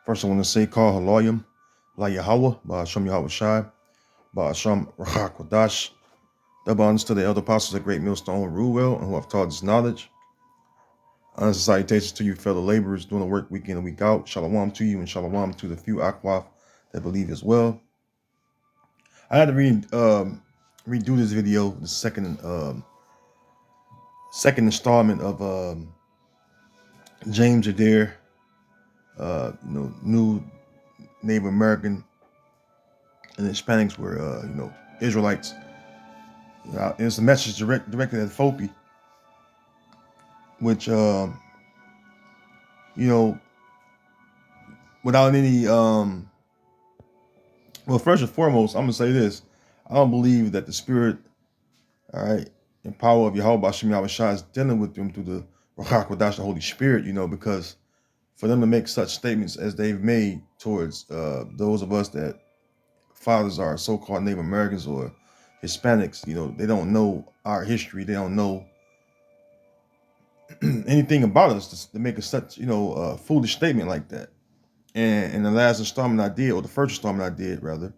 First, I want to say, call Haloyim, La Yahweh, Ba'asham Yahweh Shai, Ba'asham Rahak Wadash, Dabans to the elder apostles at Great Millstone who rule well and who have taught us knowledge. Honest salutations to you, fellow laborers doing the work week in and week out. Shalom to you and shalom to the few Akwaf that believe as well. I had to redo this video, the second installment of James Adair, new Native American and Hispanics were Israelites. It's a message directed at F.O.P.E, which without any well, first and foremost, I'm gonna say this: I don't believe that the Spirit, all right, and power of Yahweh B'Shem Yahweh Shai is dealing with them through the Ruach Kodash, the Holy Spirit, because for them to make such statements as they've made towards those of us that fathers are so-called Native Americans or Hispanics, they don't know our history, they don't know anything about us to make such a foolish statement like that. And in the last installment I did, or the first installment I did rather,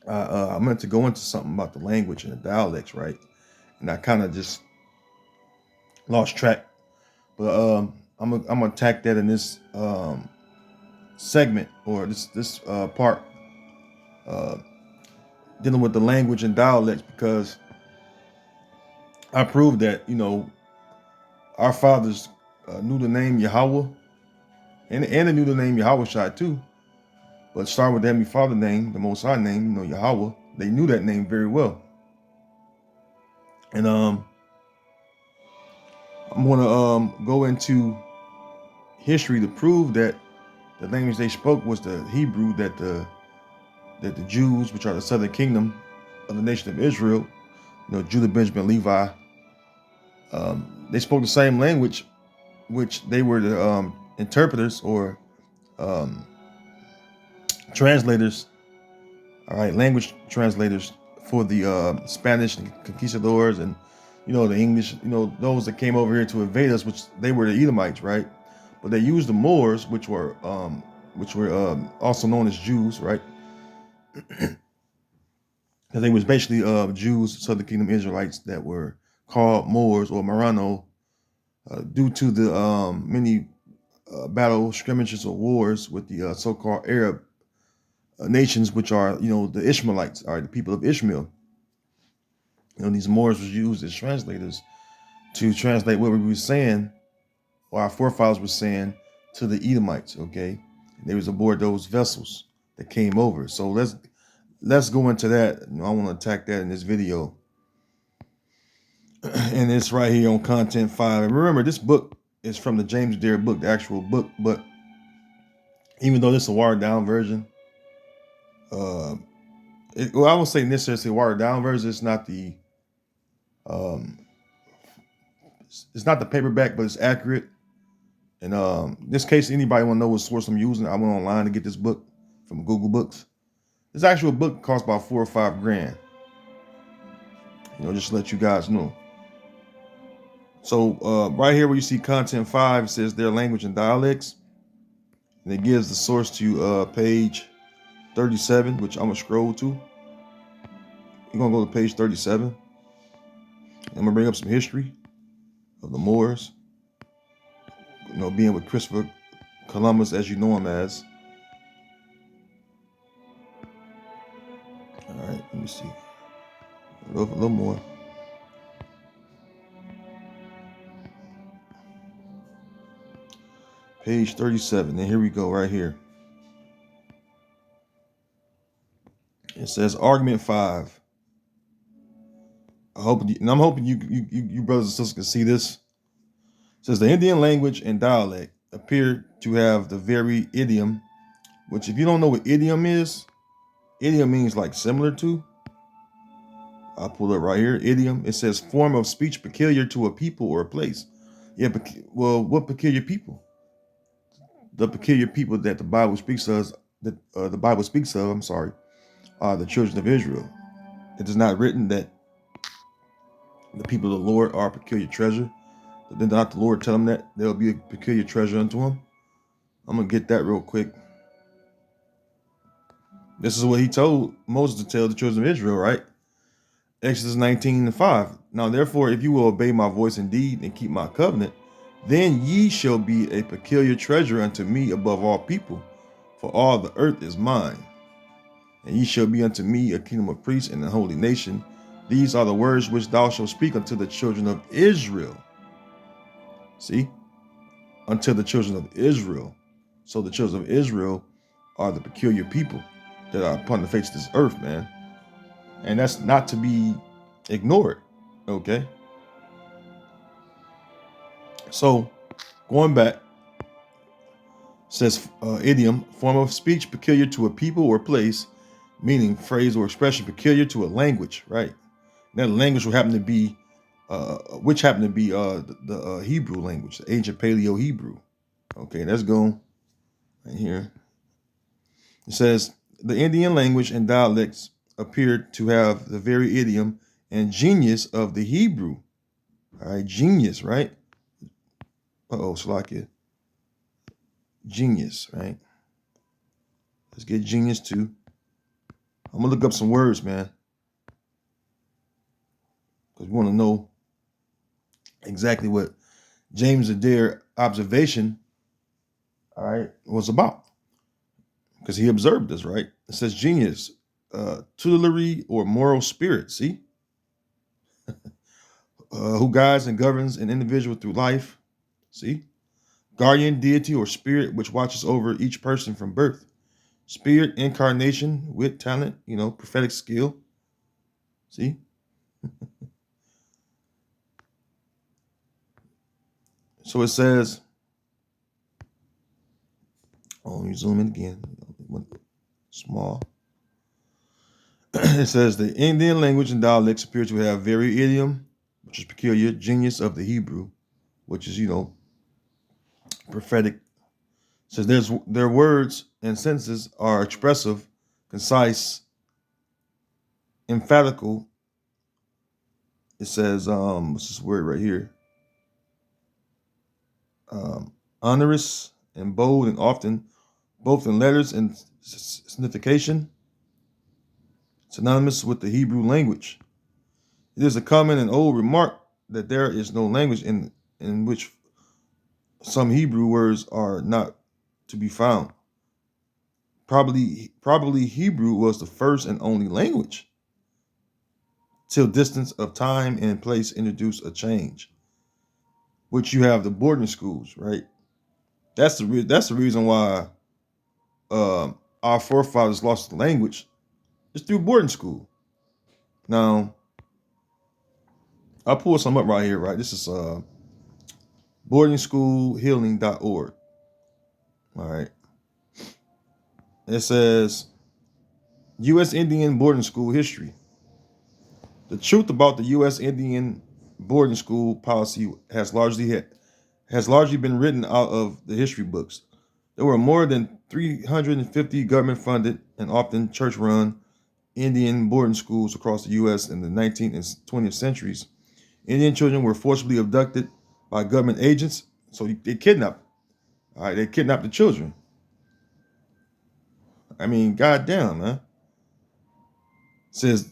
I meant to go into something about the language and the dialects, right? And I kind of just lost track. But I'm gonna attack that in this segment, or this part dealing with the language and dialects, because I proved that our fathers knew the name Yahweh, and they knew the name Yahweh Shai too. But start with the Heavenly Father name, the Most High name, Yahweh. They knew that name very well. And I'm gonna go into history to prove that the language they spoke was the Hebrew that the Jews, which are the southern kingdom of the nation of Israel, Judah, Benjamin, Levi, they spoke the same language, which they were the interpreters or translators, all right, language translators for the Spanish and conquistadors and the English, those that came over here to invade us, which they were the Edomites, right? But they used the Moors, which were also known as Jews, right? Because they was basically Jews, Southern Kingdom Israelites that were called Moors or Marrano due to the many battle skirmishes or wars with the so-called Arab nations, which are the Ishmaelites, are the people of Ishmael. These Moors was used as translators to translate what we were saying, or our forefathers were saying, to the Edomites. Okay, and they was aboard those vessels that came over. So let's go into that. I want to attack that in this video, and it's right here on Content 5. And remember, this book is from the James Adair book, the actual book. But even though this is a watered down version, well, I won't say necessarily a watered down version. It's not the paperback, but it's accurate. And this case, anybody want to know what source I'm using? I went online to get this book from Google Books. This actual book costs about $4 or $5 grand. Just to let you guys know. So right here where you see Content 5, it says their language and dialects. And it gives the source to page 37, which I'm going to scroll to. You're going to go to page 37. I'm going to bring up some history of the Moors. Being with Christopher Columbus, as you know him as. All right, let me see. A little more. Page 37, and here we go, right here. It says argument 5. I'm hoping you brothers and sisters can see this. It says the Indian language and dialect appear to have the very idiom, which if you don't know what idiom is, idiom means like similar to. I'll pull it right here. Idiom. It says form of speech peculiar to a people or a place. Yeah, well, what peculiar people? The peculiar people that the Bible speaks of. The children of Israel. It is not written that the people of the Lord are a peculiar treasure. Did not the Lord tell them that there'll be a peculiar treasure unto him? I'm gonna get that real quick. This is what he told Moses to tell the children of Israel, right? Exodus 19:5. Now therefore, if you will obey my voice indeed and keep my covenant, then ye shall be a peculiar treasure unto me above all people, for all the earth is mine. And ye shall be unto me a kingdom of priests and a holy nation. These are the words which thou shalt speak unto the children of Israel. See? Unto the children of Israel. So the children of Israel are the peculiar people that are upon the face of this earth, man. And that's not to be ignored. Okay? So going back, says idiom, form of speech peculiar to a people or place, meaning phrase or expression peculiar to a language, right? And that language will happen to be, which happened to be the Hebrew language, the ancient Paleo Hebrew. Okay, let's go right here. It says the Indian language and dialects appeared to have the very idiom and genius of the Hebrew. All right, genius, right? Slovakia. Genius, right? Let's get genius too. I'm gonna look up some words, man, because we want to know exactly what James Adair observation, all right, was about, because he observed this, right? It says genius, tutelary or moral spirit. See, who guides and governs an individual through life. See, guardian deity or spirit which watches over each person from birth. Spirit, incarnation, wit, talent, prophetic skill. See, so it says, let me zoom in again. Small. It says the Indian language and dialects appear to have very idiom, which is peculiar, genius of the Hebrew, which is, prophetic. It says their words and sentences are expressive, concise, emphatical. It says, what's this word right here? Onerous and bold, and often both in letters and signification, synonymous with the Hebrew language. It is a common and old remark that there is no language in which some Hebrew words are not to be found. Probably Hebrew was the first and only language till distance of time and place introduced a change. Which you have the boarding schools, right? That's the reason why our forefathers lost the language. It's through boarding school. Now, I pulled some up right here, right? This is boardingschoolhealing.org. All right. It says U.S. Indian boarding school history. The truth about the U.S. Indian boarding school policy has largely been written out of the history books. There were more than 350 government-funded and often church-run Indian boarding schools across the U.S. in the 19th and 20th centuries. Indian children were forcibly abducted by government agents, so they kidnapped. All right, they kidnapped the children. I mean, goddamn, man. It says,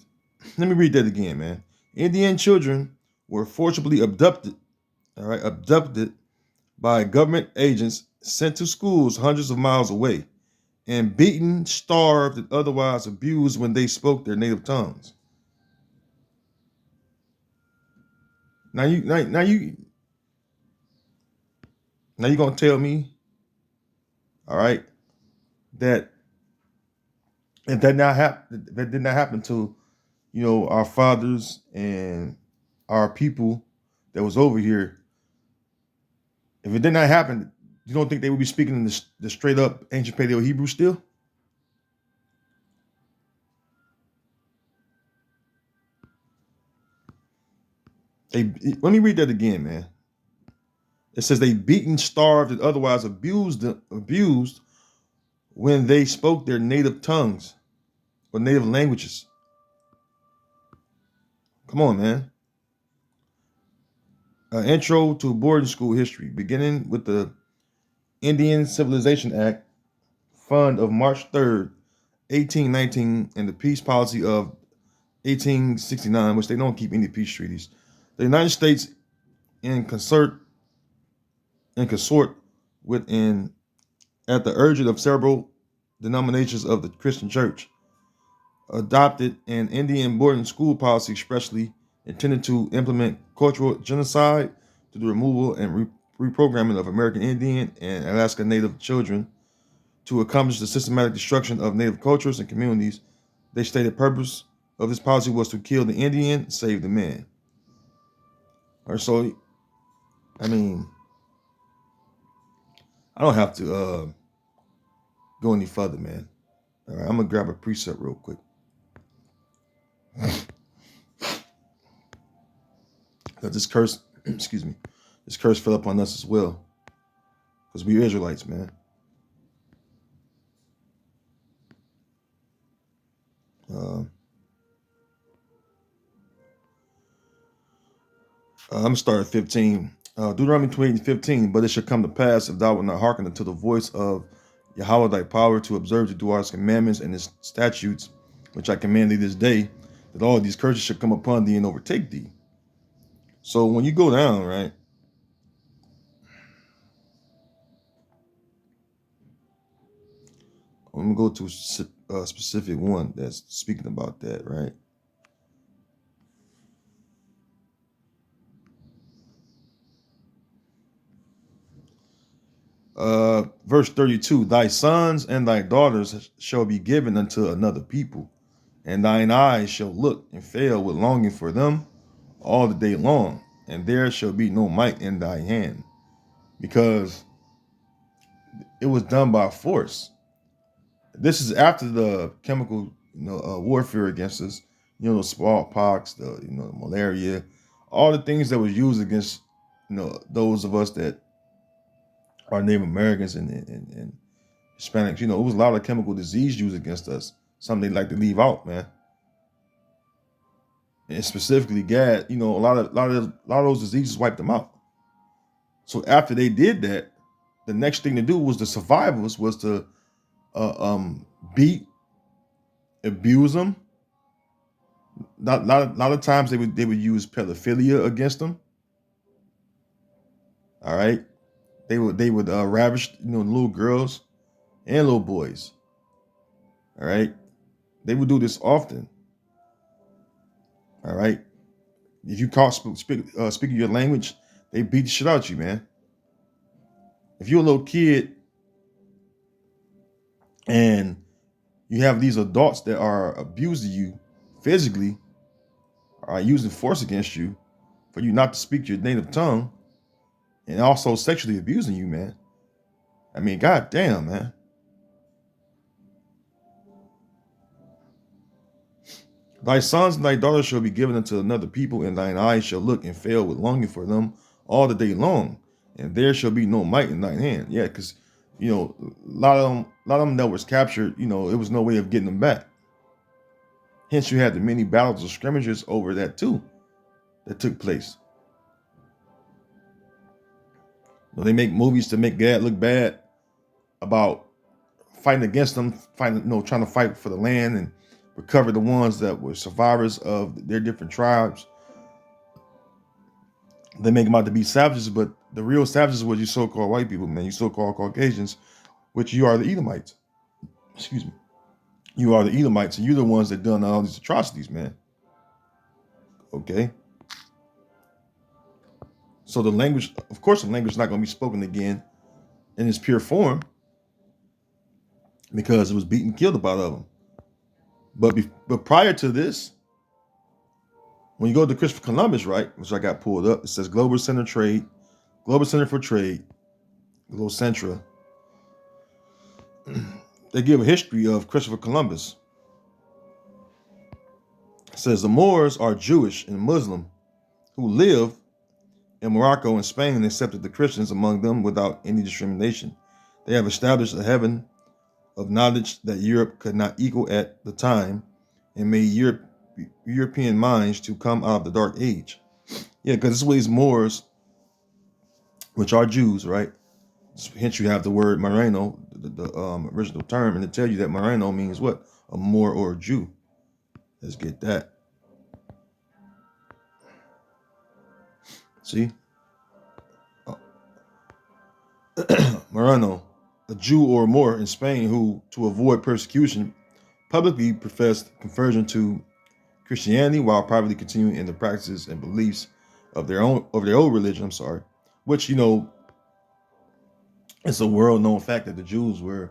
let me read that again, man. Indian children were forcibly abducted. All right, abducted by government agents, sent to schools hundreds of miles away, and beaten, starved, and otherwise abused when they spoke their native tongues. Now you gonna tell me, all right, that if that did not happen to our fathers and our people that was over here, if it did not happen, you don't think they would be speaking in the straight up ancient Paleo Hebrew still? Let me read that again, man. It says they beaten, starved, and otherwise abused when they spoke their native tongues or native languages. Come on, man. Intro to boarding school history, beginning with the Indian Civilization Act, Fund of March 3rd, 1819, and the Peace Policy of 1869, which they don't keep any peace treaties. The United States, in consort with and at the urging of several denominations of the Christian Church, adopted an Indian boarding school policy expressly intended to implement cultural genocide to the removal and reprogramming of American Indian and Alaska Native children to accomplish the systematic destruction of Native cultures and communities. They stated purpose of this policy was to kill the Indian, save the man. Or so, I mean, I don't have to go any further, man. All right, I'm gonna grab a precept real quick. Because this curse, excuse me, this curse fell upon us as well. Because we Israelites, man. I'm gonna start at 15. Deuteronomy 28:15. But it shall come to pass, if thou wilt not hearken unto the voice of Yahweh thy power, to observe to do all his commandments and his statutes, which I command thee this day, that all these curses shall come upon thee and overtake thee. So when you go down, right, I'm gonna go to a specific one that's speaking about that, right? Verse 32, thy sons and thy daughters shall be given unto another people, and thine eyes shall look and fail with longing for them all the day long, and there shall be no might in thy hand, because it was done by force. This is after the chemical, warfare against us. The smallpox, the malaria, all the things that was used against, those of us that are Native Americans and Hispanics. It was a lot of chemical disease used against us. Something they like to leave out, man. And specifically, GAD. A lot of those diseases wiped them out. So after they did that, the next thing to do was the survivors was to beat, abuse them. Lot of times they would use pedophilia against them. All right, they would ravish little girls and little boys. All right, they would do this often. All right, if you caught speaking your language, they beat the shit out of you, man. If you're a little kid and you have these adults that are abusing you physically, are using force against you for you not to speak your native tongue, and also sexually abusing you, man. I mean, goddamn, man. Thy sons and thy daughters shall be given unto another people, and thine eyes shall look and fail with longing for them all the day long, and there shall be no might in thine hand. Yeah, because a lot of them that was captured, it was no way of getting them back. Hence, you had the many battles or scrimmages over that too, that took place. They make movies to make Gad look bad about fighting against them, trying to fight for the land and recover the ones that were survivors of their different tribes. They make them out to be savages, but the real savages were you so-called white people, man. You so-called Caucasians, which you are the Edomites. Excuse me. You are the Edomites, and you're the ones that done all these atrocities, man. Okay. So the language, of course, the language is not going to be spoken again in its pure form because it was beaten, killed about of them. But prior to this, when you go to Christopher Columbus, right, which I got pulled up, it says Global Center for Trade, Global Centra. They give a history of Christopher Columbus. It says the Moors are Jewish and Muslim who live in Morocco and Spain and accepted the Christians among them without any discrimination. They have established a heaven of knowledge that Europe could not equal at the time and made European minds to come out of the dark age. Yeah, because this way Moors, which are Jews, right? Hence, you have the word Moreno, the original term, and to tell you that Moreno means what? A Moor or a Jew. Let's get that. See? Moreno, a Jew or a Moor in Spain who, to avoid persecution, publicly professed conversion to Christianity while privately continuing in the practices and beliefs of their old religion. I'm sorry, which it's a world-known fact that the Jews were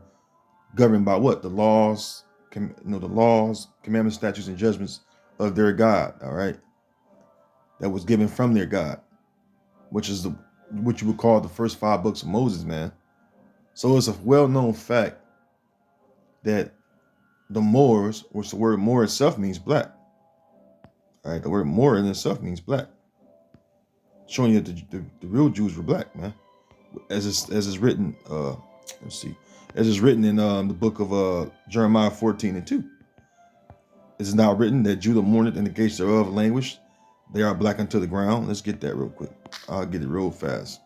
governed by what? The laws, the laws, commandments, statutes, and judgments of their God. All right, that was given from their God, which is what you would call the first 5 books of Moses, man. So it's a well-known fact that the Moors, which the word Moor itself means black. All right, the word Moor in itself means black, showing you that the real Jews were black, man. As it's written, let's see, as it's written in the book of Jeremiah 14:2. It is now written that Judah mourneth in the gates thereof languished. They are black unto the ground. Let's get that real quick. I'll get it real fast.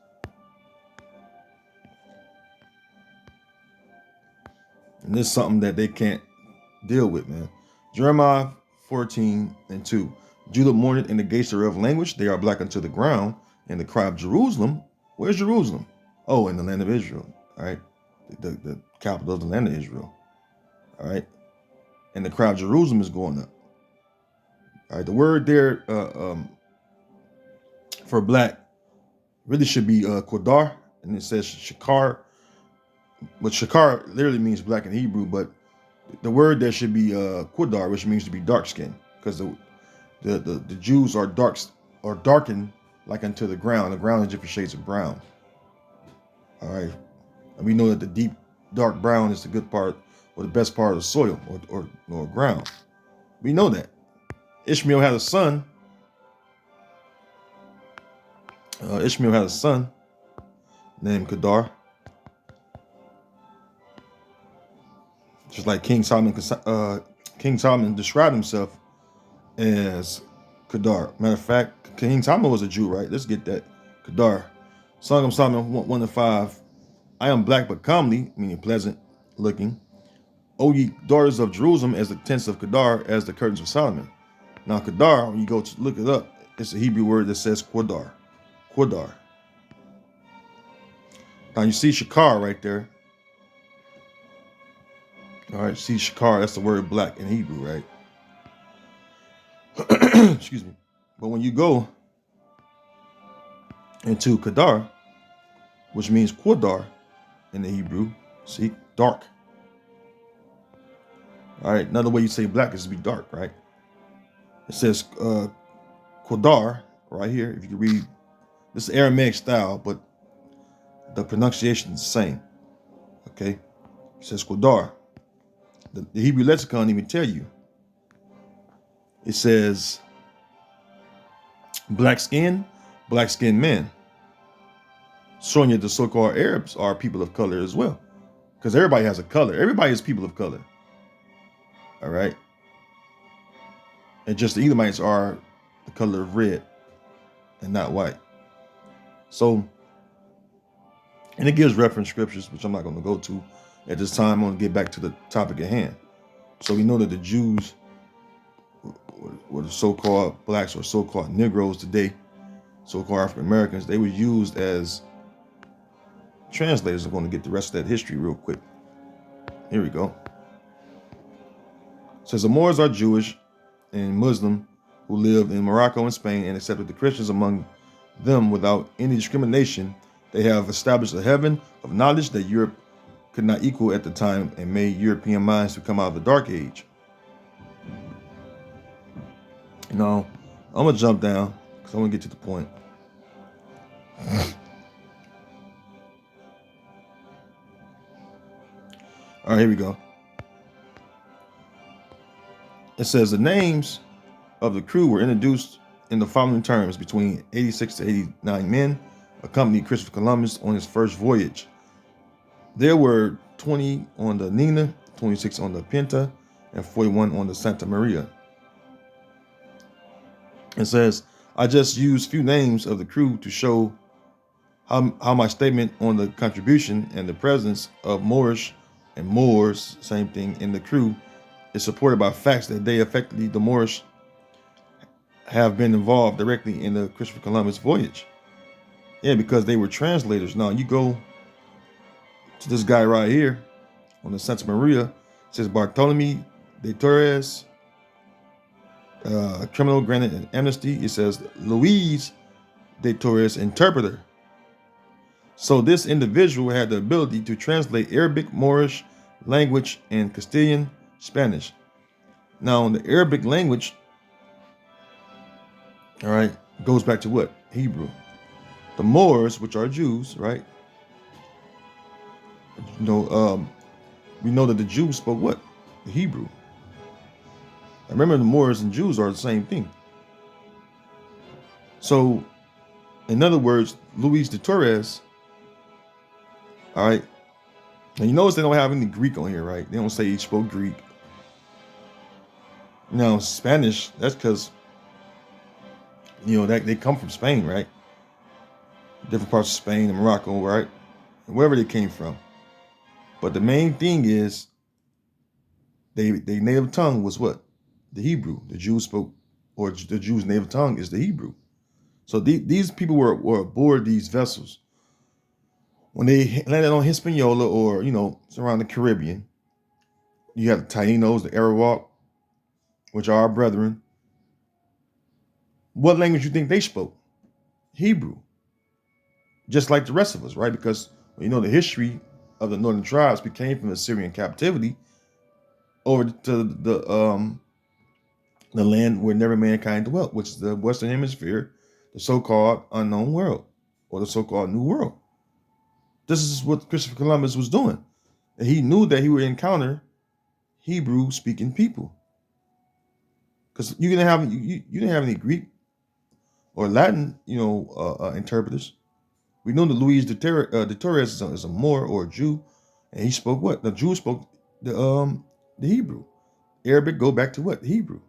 And this is something that they can't deal with, man. Jeremiah 14:2. Judah mourneth in the gates thereof languished. They are black unto the ground. And the cry of Jerusalem. Where's Jerusalem? Oh, in the land of Israel. All right. The capital of the land of Israel. All right. And the cry of Jerusalem is going up. All right. The word there for black really should be Qadar. And it says Shakar. But Shakar literally means black in Hebrew. But the word there should be Qadar, which means to be dark skinned. Because the Jews are darkened like unto the ground. The ground is different shades of brown. All right. And we know that the deep dark brown is the good part or the best part of the soil or ground. We know that. Ishmael had a son. Ishmael had a son named Kedar. Just like King Solomon described himself as Kedar. Matter of fact, King Solomon was a Jew, right? Let's get that. Kedar. Song of Solomon 1-5. I am black but comely, meaning pleasant looking. O ye daughters of Jerusalem, as the tents of Kedar, as the curtains of Solomon. Now Kedar, when you go to look it up, it's a Hebrew word that says Qadar. Qadar. Now you see Shakar right there. All right, see Shakar, that's the word black in Hebrew, right? Excuse me. But when you go into Qadar, which means Qadar in the Hebrew, see, dark. All right, another way you say black is to be dark, right? It says Qadar right here. If you can read, this is Aramaic style, but the pronunciation is the same. Okay, it says Qadar. The Hebrew lexicon even tell you. It says black skinned men, showing you the so-called Arabs are people of color as well, because everybody has a color. Everybody is people of color. All right, and just the Edomites are the color of red and not white. So, and it gives reference scriptures, which I'm not going to go to at this time. I'm going to get back to the topic at hand. So we know that the Jews were the so-called blacks or so-called Negroes today, so-called African Americans. They were used as translators. I'm going to get the rest of that history real quick. Here we go. It says the Moors are Jewish and Muslim who lived in Morocco and Spain and accepted the Christians among them without any discrimination. They have established a heaven of knowledge that Europe could not equal at the time and made European minds to come out of the Dark Age. Now, I'm going to jump down because I want to get to the point. All right, here we go. It says the names of the crew were introduced in the following terms: between 86 to 89 men accompanied Christopher Columbus on his first voyage. There were 20 on the Nina, 26 on the Pinta, and 41 on the Santa Maria. It says, I just used few names of the crew to show how my statement on the contribution and the presence of Moorish and Moors, same thing, in the crew is supported by facts that they effectively, the Moorish, have been involved directly in the Christopher Columbus voyage. Yeah, because they were translators. Now you go to this guy right here on the Santa Maria, it says Bartolome de Torres, criminal granted an amnesty. It says Luis de Torres, interpreter. So this individual had the ability to translate Arabic, Moorish language, and Castilian Spanish. Now, in the Arabic language, all right, goes back to what? Hebrew. The Moors, which are Jews, right? You know, we know that the Jews spoke what? The Hebrew. I remember the Moors and Jews are the same thing. So, in other words, Luis de Torres, all right, and you notice they don't have any Greek on here, right? They don't say he spoke Greek. Now, Spanish, that's because, you know, that they come from Spain, right? Different parts of Spain and Morocco, right? Wherever they came from. But the main thing is, their native tongue was what? The Hebrew. The Jews spoke, or the Jews' native tongue is the Hebrew. So these people were aboard these vessels. When they landed on Hispaniola, or, you know, around the Caribbean, you have the Tainos, the Arawak, which are our brethren. What language you think they spoke? Hebrew. Just like the rest of us, right? Because, you know, the history of the northern tribes became from Assyrian captivity over to the land where never mankind dwelt, which is the Western Hemisphere, the so-called unknown world, or the so-called New World. This is what Christopher Columbus was doing. And he knew that he would encounter Hebrew-speaking people, because you didn't have any Greek or Latin, you know, interpreters. We know that Luis de Torres is a Moor or a Jew, and he spoke what? The Jew spoke the Hebrew. Arabic go back to what? Hebrew.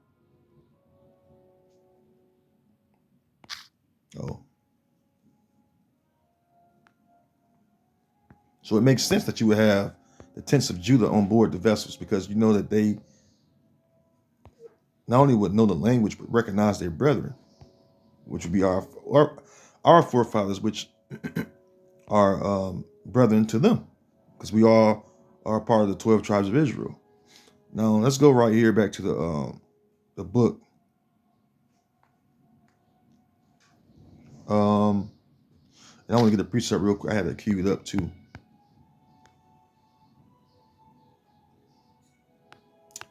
Oh. So it makes sense that you would have the tents of Judah on board the vessels, because you know that they not only would know the language but recognize their brethren, which would be our forefathers, which are brethren to them, because we all are part of the 12 tribes of Israel. Now let's go right here back to the book. And I want to get a precept real quick. I had it queued up too.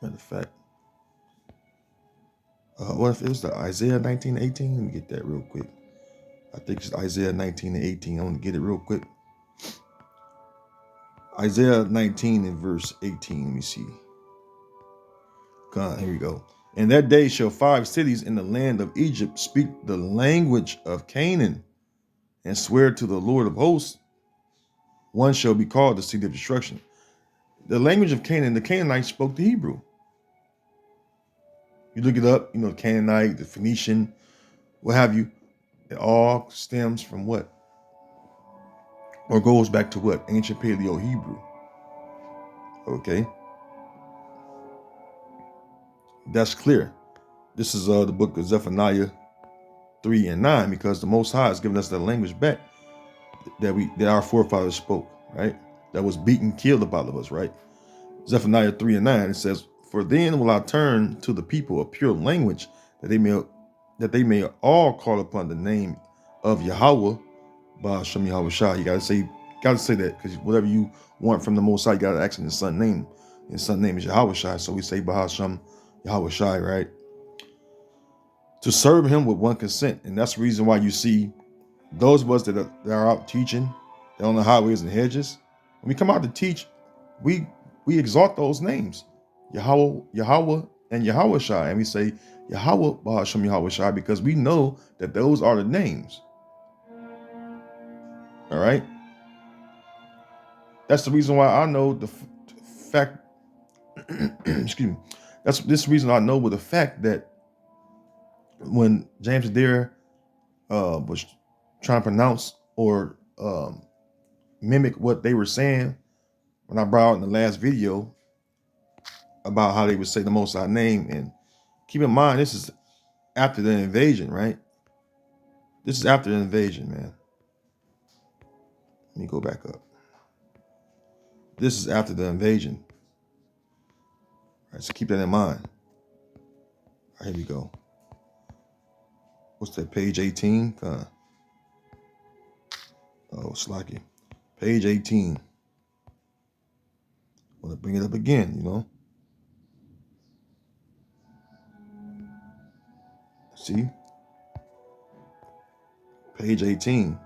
Matter of fact, what if it was the Isaiah 19:18? Let me get that real quick. I think it's Isaiah 19:18. I want to get it real quick. Isaiah 19 and verse 18. Let me see. God, here we go. In that day shall 5 cities in the land of Egypt speak the language of Canaan and swear to the Lord of hosts. One shall be called the city of destruction. The language of Canaan, the Canaanites spoke the Hebrew. You look it up, you know, the Canaanite, the Phoenician, what have you. It all stems from what? Or goes back to what? Ancient Paleo Hebrew. Okay. That's clear. This is the book of Zephaniah 3 and 9, because the Most High has given us the language back that our forefathers spoke, right? That was beaten, killed about of us, right? Zephaniah 3 and 9, it says, "For then will I turn to the people a pure language, that they may all call upon the name of Yahweh, Ba'ashem Yahweh Shai." You gotta say that, because whatever you want from the Most High, you gotta ask in His Son's name. His Son's name is Yahweh Shai, so we say Ba'ashem Yahweh Shai, right? To serve Him with one consent, and that's the reason why you see those of us that are out teaching, that on the highways and hedges. When we come out to teach, we exalt those names, Yahweh, and Yahweh Shai, and we say Yahweh Ba'ashem Yahweh Shai, because we know that those are the names. All right. That's the reason why I know the fact. Excuse me. That's this reason I know with the fact that when James Adair was trying to pronounce or mimic what they were saying when I brought out in the last video about how they would say the Most High name. And keep in mind, this is after the invasion, right? This is after the invasion, man. Let me go back up. This is after the invasion. All right, so keep that in mind. All right, here we go. What's that, page 18? Oh, slacky. Page 18. I want to bring it up again, you know. See? Page 18.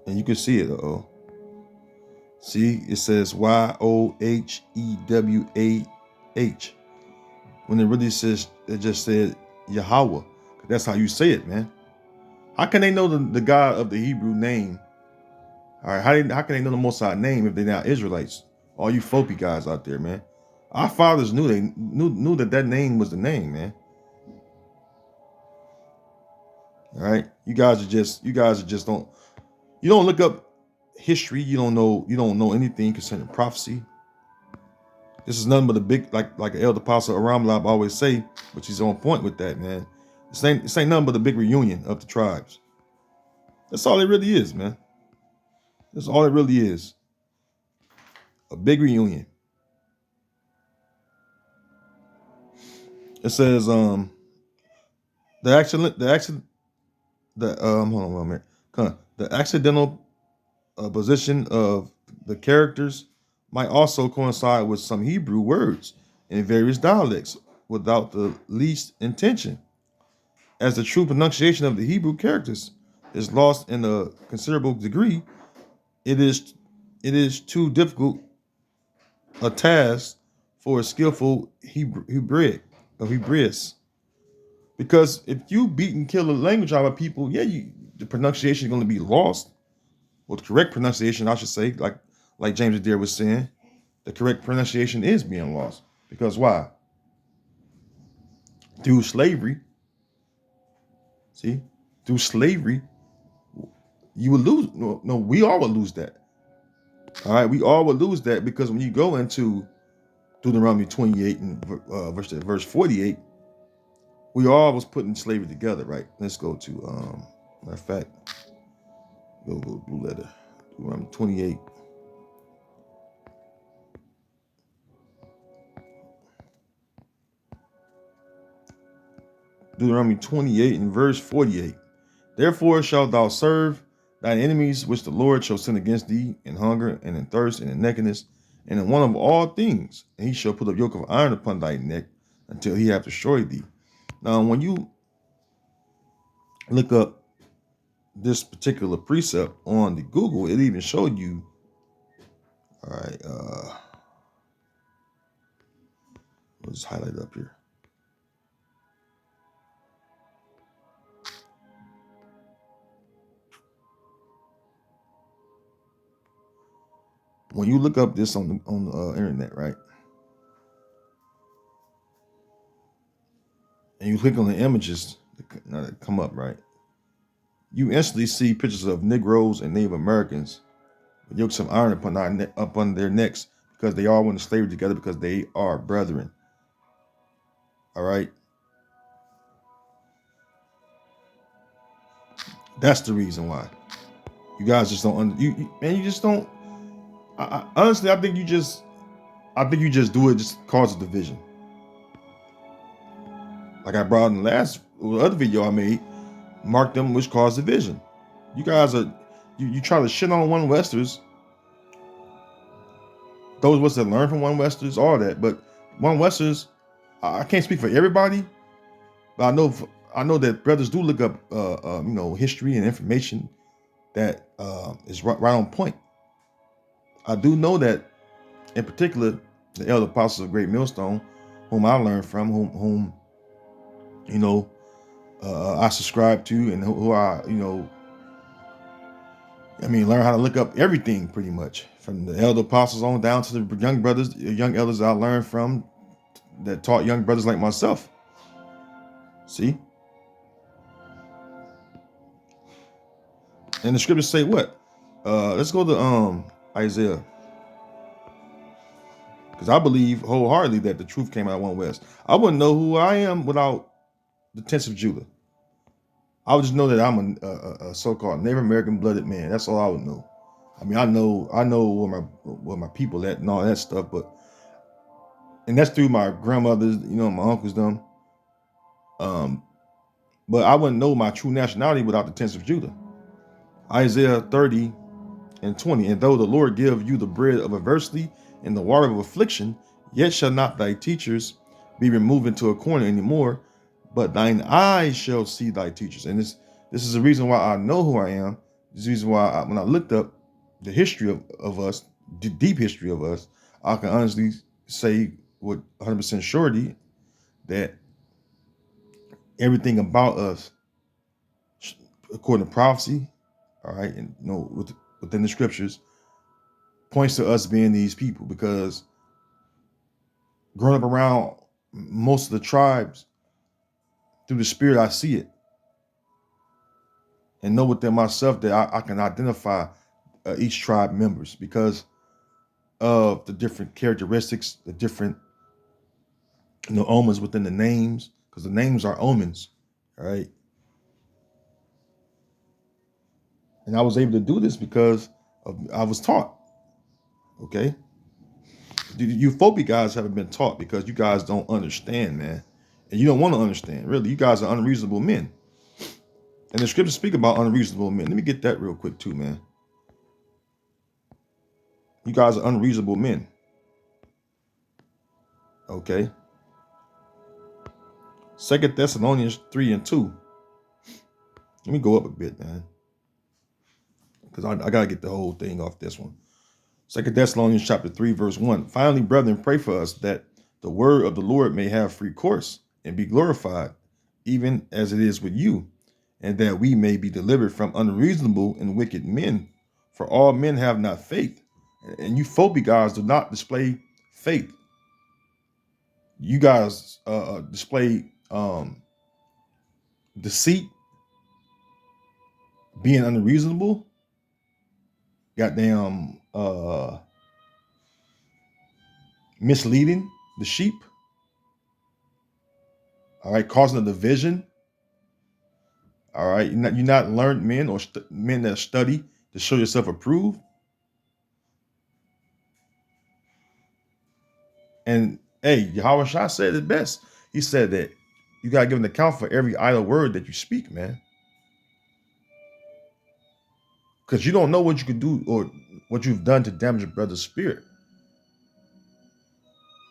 And you can see it, See, it says Yohewah. When it really says, it just said Yahweh. That's how you say it, man. How can they know the God of the Hebrew name? All right, how can they know the Most High name if they're not Israelites? All you F.O.P.E guys out there, man. Our fathers knew that name was the name, man. All right, you guys just don't look up history. You don't know anything concerning prophecy. This is nothing but a big, like an elder apostle Aramlab always say, which he's on point with that, man. This ain't nothing but a big reunion of the tribes. That's all it really is, man. That's all it really is. A big reunion. It says hold on one minute. The accidental position of the characters might also coincide with some Hebrew words in various dialects without the least intention, as the true pronunciation of the Hebrew characters is lost in a considerable degree. It is too difficult a task for a skillful Hebraeus. Because if you beat and kill a language out of people, the pronunciation is going to be lost. Well, the correct pronunciation, I should say, like James Adair was saying, the correct pronunciation is being lost. Because why? Through slavery. See? Through slavery, you would lose. No, we all would lose that. All right, we all would lose that, because when you go into Deuteronomy 28 and verse 48, we all was putting slavery together, right? Let's go to matter of fact, go blue letter. Deuteronomy 28. Deuteronomy 28 and verse 48. Therefore shalt thou serve thine enemies, which the Lord shall send against thee, in hunger and in thirst and in nakedness and in want of all things, and he shall put a yoke of iron upon thy neck until he have destroyed thee. Now, when you look up this particular precept on the Google, it even showed you, all right, let's highlight it up here. When you look up this on the internet, right, and you click on the images that come up, right, you instantly see pictures of Negroes and Native Americans with yokes of iron upon their necks, because they all went to slavery together, because they are brethren. All right. That's the reason why. You guys just don't you just don't. Honestly, I think you just do it just cause a division. Like I brought in the other video I made, mark them which cause division. You guys are you try to shit on one Westers. Those of us that learn from one Westers, all that, but one Westers, I can't speak for everybody, but I know that brothers do look up history and information that is right on point. I do know that, in particular, the elder apostles of Great Millstone, whom I learned from, whom I subscribe to, and who I learn how to look up everything pretty much, from the elder apostles on down to the young brothers, young elders I learned from, that taught young brothers like myself. See, And the scriptures say what? Let's go to Isaiah, because I believe wholeheartedly that the truth came out of one West. I wouldn't know who I am without the tents of Judah. I would just know that I'm a so-called Native American blooded man. That's all I would know. I mean, I know where my people at and all that stuff, and that's through my grandmothers, my uncles, them. Um, but I wouldn't know my true nationality without the tents of Judah. Isaiah 30:20. And though the Lord give you the bread of adversity and the water of affliction, yet shall not thy teachers be removed into a corner anymore, but thine eyes shall see thy teachers. And this is the reason why I know who I am. This is the reason why when I looked up the history of us, the deep history of us, I can honestly say with 100% surety that everything about us, according to prophecy, all right, and within the scriptures, points to us being these people. Because growing up around most of the tribes, through the spirit, I see it and know within myself that I can identify each tribe members because of the different characteristics, the different omens within the names, because the names are omens, all right? And I was able to do this because I was taught, okay? You F.O.P.E guys haven't been taught because you guys don't understand, man. And you don't want to understand, really. You guys are unreasonable men. And the scriptures speak about unreasonable men. Let me get that real quick too, man. You guys are unreasonable men. Okay. 2 Thessalonians 3:2. Let me go up a bit, man. Because I gotta get the whole thing off this one. 2 Thessalonians chapter 3, verse 1. Finally, brethren, pray for us that the word of the Lord may have free course and be glorified, even as it is with you, and that we may be delivered from unreasonable and wicked men. For all men have not faith. And you F.O.P.E guys do not display faith. You guys display deceit, being unreasonable, goddamn misleading the sheep, all right, causing a division, all right. You're not learned men or men that study to show yourself approved. And hey, Yahweh Shah said it best. He said that you gotta give an account for every idle word that you speak, man, because you don't know what you could do or what you've done to damage your brother's spirit,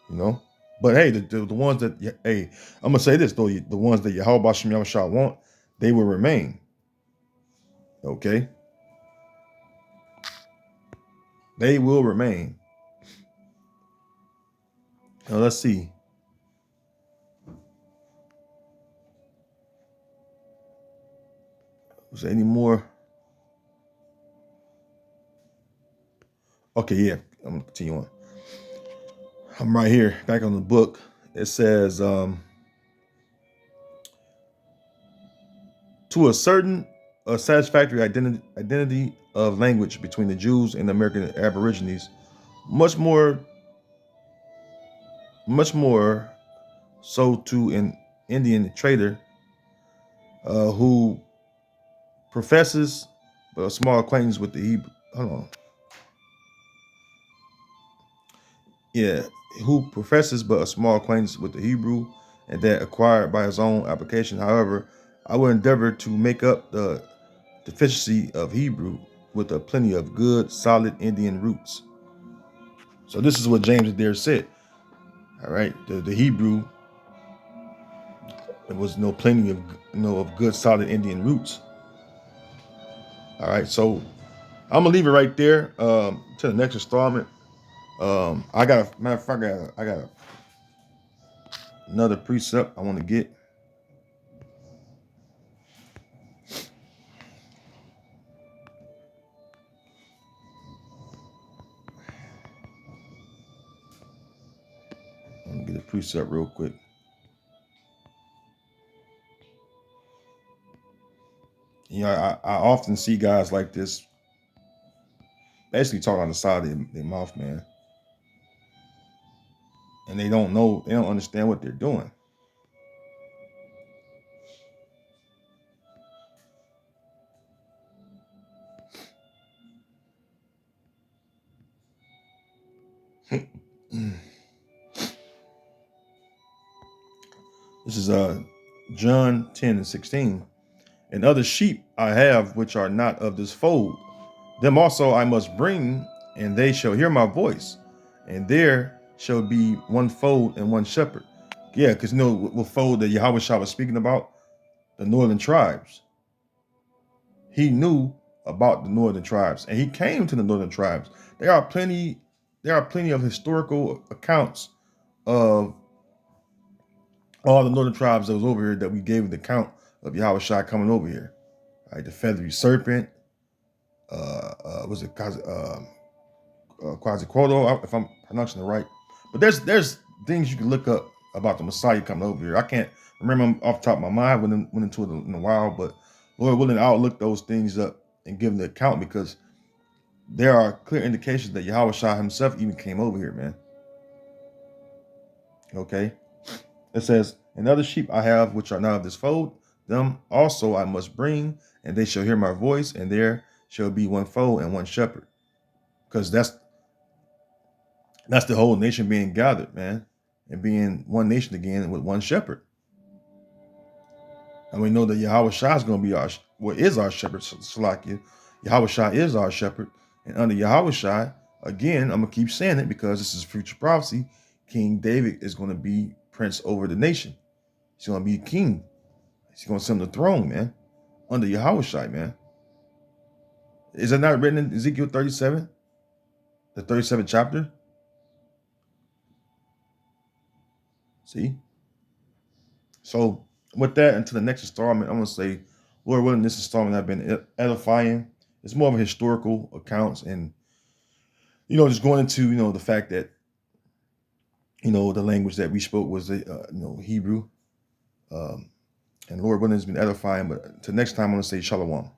you know. But hey, the ones that, hey, I'm gonna say this though, the ones that Yahweh Shem Shah want, they will remain. Okay, they will remain. Now let's see. Was there any more? Okay, yeah, I'm gonna continue on. I'm right here, back on the book. It says, to a certain satisfactory identity of language between the Jews and the American Aborigines, much more, much more so to an Indian trader who professes a small acquaintance with the Hebrew. Hold on. Yeah, who professes but a small acquaintance with the Hebrew, and that acquired by his own application. However, I will endeavor to make up the deficiency of Hebrew with a plenty of good, solid Indian roots. So this is what James Adair said. All right, the Hebrew, there was no plenty of of good, solid Indian roots. All right, so I'm gonna leave it right there to the next installment. I got a matter of fact, I got another precept I want to get. I'm gonna get a precept real quick. I often see guys like this basically talking on the side of their mouth, man. And they don't know, they don't understand what they're doing. This is John 10 and 16. And other sheep I have which are not of this fold. Them also I must bring, and they shall hear my voice. And there shall be one fold and one shepherd. Yeah, because you know what fold that Yahweh Shah was speaking about? The northern tribes. He knew about the northern tribes, and he came to the northern tribes. There are plenty of historical accounts of all the northern tribes that was over here that we gave the account of Yahweh Shai coming over here. Right, the feathery serpent, was it Quasiquoto, if I'm pronouncing it right. But there's things you can look up about the Messiah coming over here. I can't remember them off the top of my mind, went into it in a while, but Lord willing, I'll look those things up and give them the account because there are clear indications that Yahweh Shah himself even came over here, man. Okay. It says, and other sheep I have which are not of this fold, them also I must bring, and they shall hear my voice, and there shall be one fold and one shepherd. Because that's the whole nation being gathered, man, and being one nation again with one shepherd. And we know that Yahweh Shah is going to be is our shepherd, Salakia. Yahweh Shah is our shepherd. And under Yahweh Shah, again, I'm going to keep saying it because this is future prophecy. King David is going to be prince over the nation. He's going to be king. He's going to sit on the throne, man, under Yahweh Shai, man. Is that not written in Ezekiel 37, the 37th chapter? See? So with that, into the next installment, I'm going to say, Lord willing, this installment have been edifying. It's more of a historical accounts and, just going into, the fact that, the language that we spoke was, Hebrew. And Lord willing, it's been edifying. But to next time, I'm going to say Shalom.